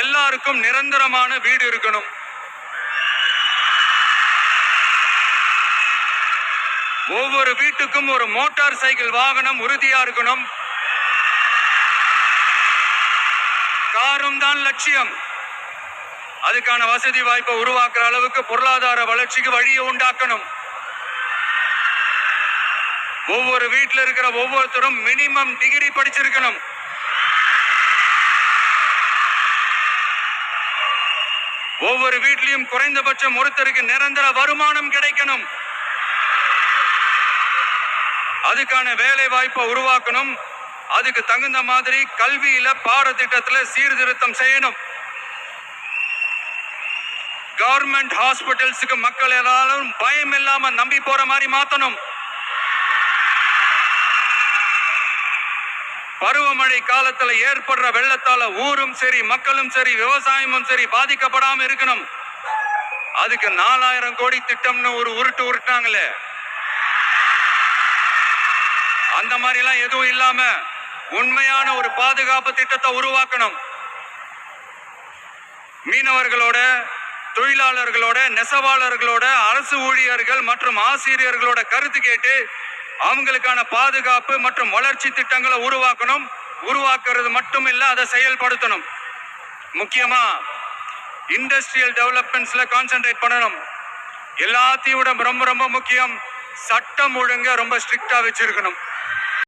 எல்லாருக்கும் நிரந்தரமான வீடு இருக்கணும். ஒவ்வொரு வீட்டுக்கும் ஒரு மோட்டார் சைக்கிள் வாகனம் உறுதியா இருக்கணும். காரும் தான் லட்சியம். அதுக்கான வசதி வாய்ப்பை உருவாக்குற அளவுக்கு பொருளாதார வளர்ச்சிக்கு வழியை உண்டாக்கணும். ஒவ்வொரு வீட்டில் இருக்கிற ஒவ்வொருத்தரும் மினிமம் டிகிரி படிச்சிருக்கணும். ஒவ்வொரு வீட்லயும் குறைந்தபட்சம் ஒருத்தருக்கு நிரந்தர வருமானம் கிடைக்கணும். அதுக்கான வேலை வாய்ப்பை உருவாக்கணும். அதுக்கு தகுந்த மாதிரி கல்வியில பாடத்திட்டத்துல சீர்திருத்தம் செய்யணும். கவர்மெண்ட் ஹாஸ்பிட்டல்ஸுக்கு மக்கள் எல்லாரும் பயம் இல்லாம நம்பி போற மாதிரி மாத்தணும். பருவமழை காலத்துல ஏற்படுற வெள்ளத்தால ஊரும் சரி மக்களும் சரி விவசாயமும் சரி பாதிக்கப்படாம இருக்கணும். அதுக்கு 4000 கோடி திட்டம்னு ஒரு உருட்டாங்களே, அந்த மாதிரி எல்லாம் எதுவும் இல்லாம உண்மையான ஒரு பாதுகாப்பு திட்டத்தை உருவாக்கணும். மீனவர்களோட, தொழிலாளர்களோட, நெசவாளர்களோட, அரசு ஊழியர்கள் மற்றும் ஆசிரியர்களோட கருத்து கேட்டு அவங்களுக்கான பாதுகாப்பு மற்றும் வளர்ச்சி திட்டங்களை உருவாக்கணும். உருவாக்குறது மட்டும் இல்ல, அதை செயல்படுத்தணும். முக்கியமா இண்டஸ்ட்ரியல் டெவலப்மெண்ட்ஸ்ல கான்சென்ட்ரேட் பண்ணணும். எல்லாத்தையும் விட ரொம்ப ரொம்ப முக்கியம், சட்டம் ஒழுங்க ரொம்ப ஸ்ட்ரிக்டா வச்சிருக்கணும்.